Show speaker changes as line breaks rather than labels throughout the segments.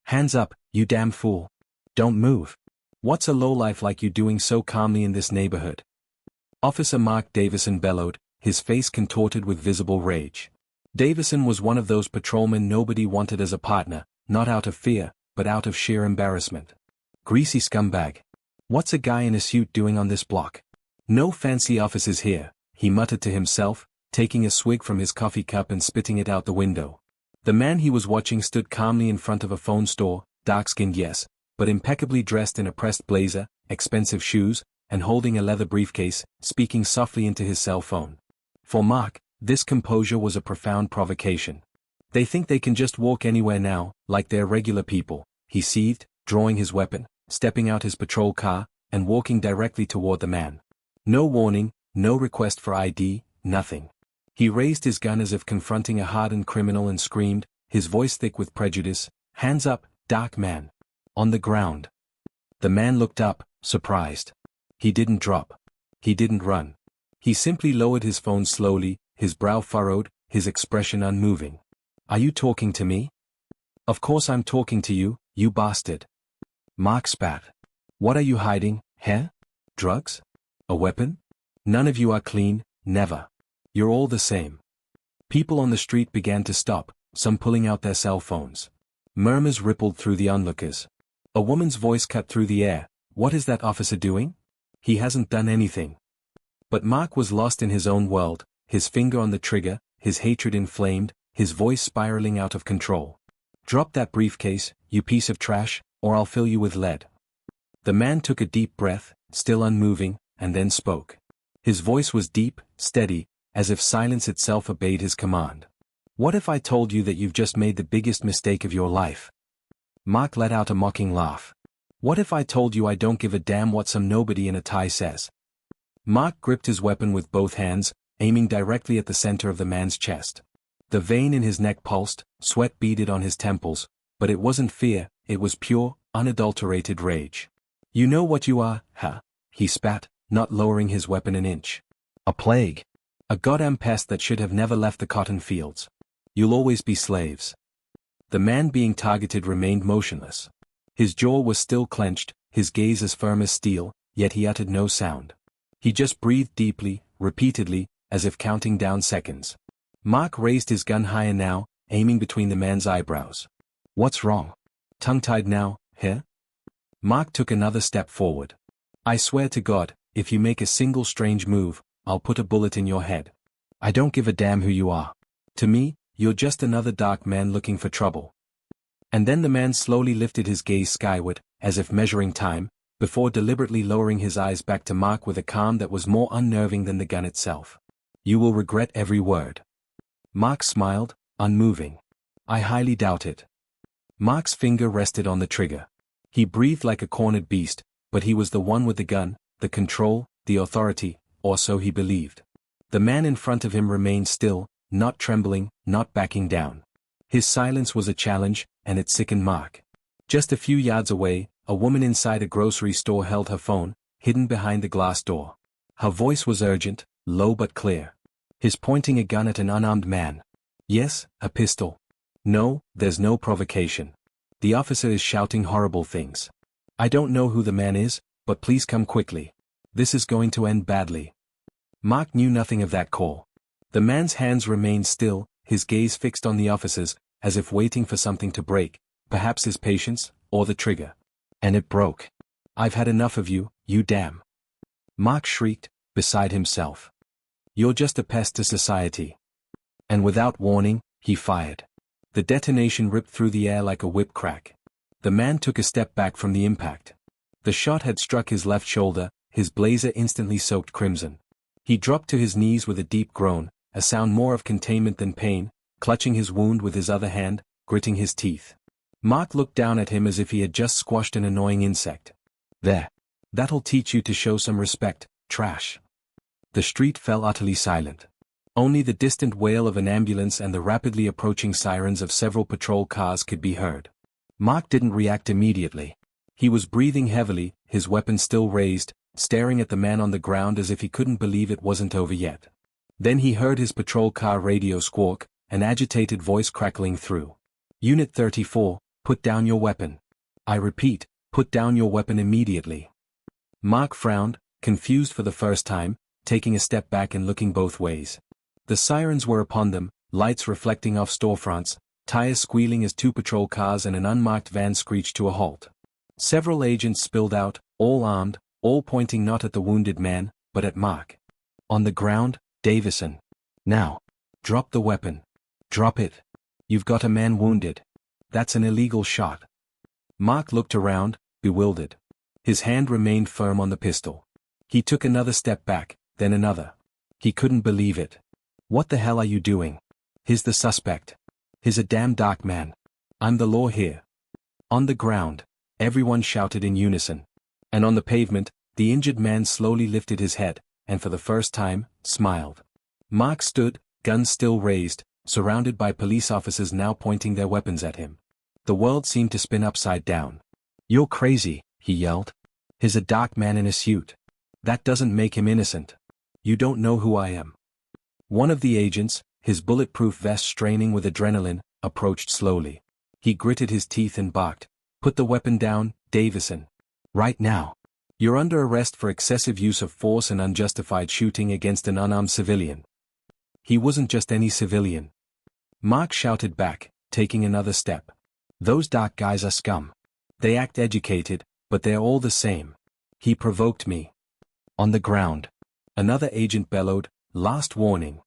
Hands up, you damn fool. Don't move. What's a lowlife like you doing so calmly in this neighborhood? Officer Mark Davison bellowed, his face contorted with visible rage. Davison was one of those patrolmen nobody wanted as a partner, not out of fear, but out of sheer embarrassment. Greasy scumbag. What's a guy in a suit doing on this block? No fancy officers here, he muttered to himself, taking a swig from his coffee cup and spitting it out the window. The man he was watching stood calmly in front of a phone store, dark-skinned yes, but impeccably dressed in a pressed blazer, expensive shoes, and holding a leather briefcase, speaking softly into his cell phone. For Mark, this composure was a profound provocation. They think they can just walk anywhere now, like they're regular people, he seethed, drawing his weapon, stepping out his patrol car, and walking directly toward the man. No warning, no request for ID, nothing. He raised his gun as if confronting a hardened criminal and screamed, his voice thick with prejudice, "Hands up, dark man." On the ground. The man looked up, surprised. He didn't drop. He didn't run. He simply lowered his phone slowly, his brow furrowed, his expression unmoving. "Are you talking to me?" "Of course I'm talking to you, you bastard." Mark spat. "What are you hiding, huh? Drugs? A weapon? None of you are clean, never. You're all the same." People on the street began to stop, some pulling out their cell phones. Murmurs rippled through the onlookers. A woman's voice cut through the air. "What is that officer doing? He hasn't done anything." But Mark was lost in his own world, his finger on the trigger, his hatred inflamed, his voice spiraling out of control. "Drop that briefcase, you piece of trash, or I'll fill you with lead." The man took a deep breath, still unmoving, and then spoke. His voice was deep, steady, as if silence itself obeyed his command. "What if I told you that you've just made the biggest mistake of your life?" Mark let out a mocking laugh. "What if I told you I don't give a damn what some nobody in a tie says?" Mark gripped his weapon with both hands, aiming directly at the center of the man's chest. The vein in his neck pulsed, sweat beaded on his temples, but it wasn't fear, it was pure, unadulterated rage. "You know what you are, huh?" he spat, not lowering his weapon an inch. "A plague. A goddamn pest that should have never left the cotton fields. You'll always be slaves." The man being targeted remained motionless. His jaw was still clenched, his gaze as firm as steel, yet he uttered no sound. He just breathed deeply, repeatedly, as if counting down seconds. Mark raised his gun higher now, aiming between the man's eyebrows. "What's wrong? Tongue-tied now, huh?" Mark took another step forward. "I swear to God, if you make a single strange move, I'll put a bullet in your head. I don't give a damn who you are. To me, you're just another dark man looking for trouble." And then the man slowly lifted his gaze skyward, as if measuring time, before deliberately lowering his eyes back to Mark with a calm that was more unnerving than the gun itself. "You will regret every word." Mark smiled, unmoving. "I highly doubt it." Mark's finger rested on the trigger. He breathed like a cornered beast, but he was the one with the gun, the control, the authority, or so he believed. The man in front of him remained still, not trembling, not backing down. His silence was a challenge, and it sickened Mark. Just a few yards away, a woman inside a grocery store held her phone, hidden behind the glass door. Her voice was urgent, low but clear. "He's pointing a gun at an unarmed man." "Yes, a pistol." "No, there's no provocation. The officer is shouting horrible things. I don't know who the man is, but please come quickly. This is going to end badly." Mark knew nothing of that call. The man's hands remained still, his gaze fixed on the officer's, as if waiting for something to break, perhaps his patience, or the trigger. And it broke. "I've had enough of you, you damn." Mark shrieked, beside himself. "You're just a pest to society." And without warning, he fired. The detonation ripped through the air like a whip crack. The man took a step back from the impact. The shot had struck his left shoulder, his blazer instantly soaked crimson. He dropped to his knees with a deep groan, a sound more of containment than pain, clutching his wound with his other hand, gritting his teeth. Mark looked down at him as if he had just squashed an annoying insect. "There. That'll teach you to show some respect, trash." The street fell utterly silent. Only the distant wail of an ambulance and the rapidly approaching sirens of several patrol cars could be heard. Mark didn't react immediately. He was breathing heavily, his weapon still raised, staring at the man on the ground as if he couldn't believe it wasn't over yet. Then he heard his patrol car radio squawk, an agitated voice crackling through. "Unit 34, Put down your weapon. I repeat, put down your weapon immediately. Mark frowned, confused for the first time, taking a step back and looking both ways. The sirens were upon them, lights reflecting off storefronts, tires squealing as two patrol cars and an unmarked van screeched to a halt. Several agents spilled out, all armed, all pointing not at the wounded man, but at Mark. On the ground, Davison. Now. Drop the weapon. Drop it. You've got a man wounded. That's an illegal shot. Mark looked around, bewildered. His hand remained firm on the pistol. He took another step back, then another. He couldn't believe it. What the hell are you doing? He's the suspect. He's a damn dark man. I'm the law here. On the ground, everyone shouted in unison. And on the pavement, the injured man slowly lifted his head, and for the first time, smiled. Mark stood, guns still raised, surrounded by police officers now pointing their weapons at him. The world seemed to spin upside down. You're crazy, he yelled. He's a dark man in a suit. That doesn't make him innocent. You don't know who I am. One of the agents, his bulletproof vest straining with adrenaline, approached slowly. He gritted his teeth and barked, "Put the weapon down, Davison. Right now. You're under arrest for excessive use of force and unjustified shooting against an unarmed civilian." He wasn't just any civilian. Mark shouted back, taking another step. "Those dark guys are scum. They act educated, but they're all the same. He provoked me." On the ground. Another agent bellowed, "Last warning."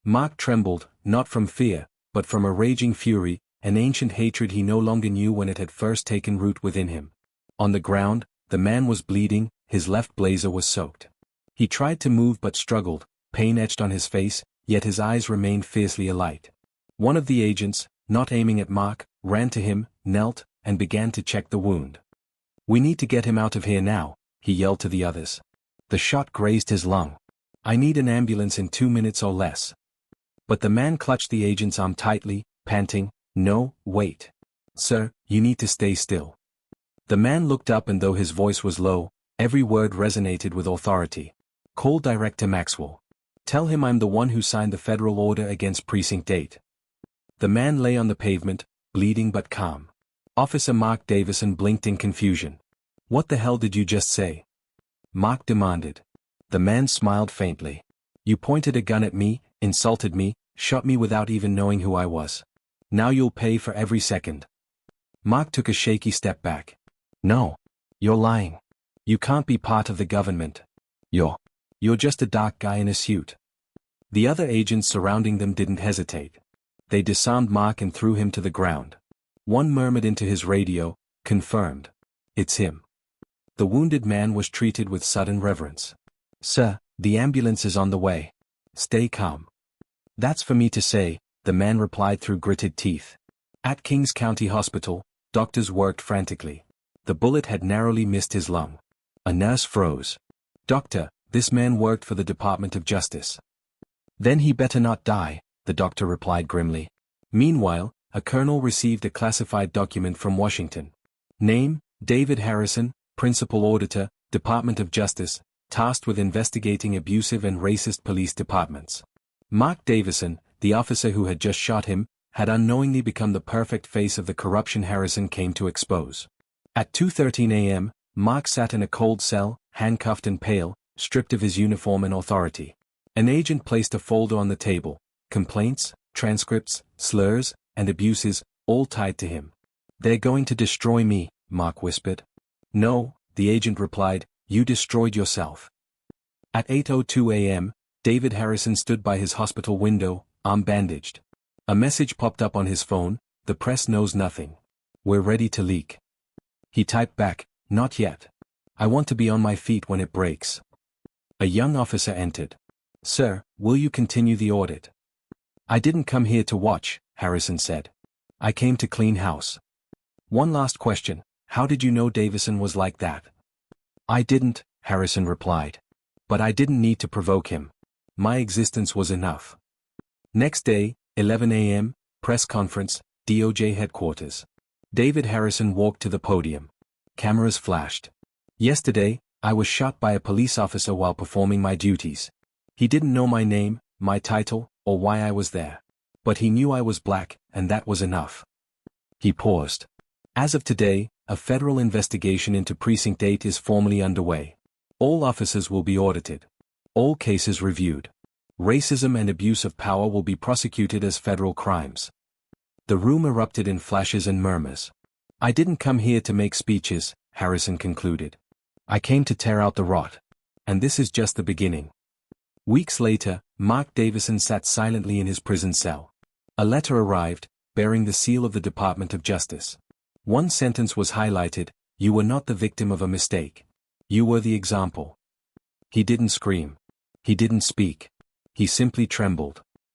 Mark trembled, not from fear, but from a raging fury, an ancient hatred he no longer knew when it had first taken root within him. On the ground, the man was bleeding, his left blazer was soaked. He tried to move but struggled, pain etched on his face, yet his eyes remained fiercely alight. One of the agents, not aiming at Mark, ran to him, knelt, and began to check the wound. "We need to get him out of here now," he yelled to the others. "The shot grazed his lung. I need an ambulance in 2 minutes or less." But the man clutched the agent's arm tightly, panting, "No, wait. Sir, you need to stay still." The man looked up and though his voice was low, every word resonated with authority. "Call Director Maxwell. Tell him I'm the one who signed the federal order against Precinct 8. The man lay on the pavement, bleeding but calm. Officer Mark Davison blinked in confusion. "What the hell did you just say?" Mark demanded. The man smiled faintly. "You pointed a gun at me, insulted me, shot me without even knowing who I was. Now you'll pay for every second." Mark took a shaky step back. "No. You're lying. You can't be part of the government. You're just a dark guy in a suit." The other agents surrounding them didn't hesitate. They disarmed Mark and threw him to the ground. One murmured into his radio, "Confirmed. It's him." The wounded man was treated with sudden reverence. "Sir, the ambulance is on the way. Stay calm." "That's for me to say," the man replied through gritted teeth. At Kings County Hospital, doctors worked frantically. The bullet had narrowly missed his lung. A nurse froze. "Doctor, this man worked for the Department of Justice." "Then he better not die," the doctor replied grimly. Meanwhile, a colonel received a classified document from Washington. Name, David Harrison, Principal Auditor, Department of Justice, tasked with investigating abusive and racist police departments. Mark Davison, the officer who had just shot him, had unknowingly become the perfect face of the corruption Harrison came to expose. At 2:13 a.m., Mark sat in a cold cell, handcuffed and pale, stripped of his uniform and authority. An agent placed a folder on the table, complaints, transcripts, slurs, and abuses, all tied to him. "They're going to destroy me," Mark whispered. "No," the agent replied, "you destroyed yourself." At 8:02 a.m., David Harrison stood by his hospital window, arm bandaged. A message popped up on his phone, "The press knows nothing. We're ready to leak." He typed back, "Not yet. I want to be on my feet when it breaks." A young officer entered. "Sir, will you continue the audit?" "I didn't come here to watch," Harrison said. "I came to clean house." "One last question, how did you know Davison was like that?" "I didn't," Harrison replied. "But I didn't need to provoke him. My existence was enough." Next day, 11 a.m., press conference, DOJ headquarters. David Harrison walked to the podium. Cameras flashed. "Yesterday, I was shot by a police officer while performing my duties. He didn't know my name, my title, or why I was there. But he knew I was black, and that was enough." He paused. As of today, a federal investigation into Precinct 8 is formally underway. All officers will be audited. All cases reviewed. Racism and abuse of power will be prosecuted as federal crimes. The room erupted in flashes and murmurs. I didn't come here to make speeches, Harrison concluded. I came to tear out the rot. And this is just the beginning. Weeks later, Mark Davison sat silently in his prison cell. A letter arrived, bearing the seal of the Department of Justice. One sentence was highlighted: "You were not the victim of a mistake. You were the example." He didn't scream. He didn't speak. He simply trembled.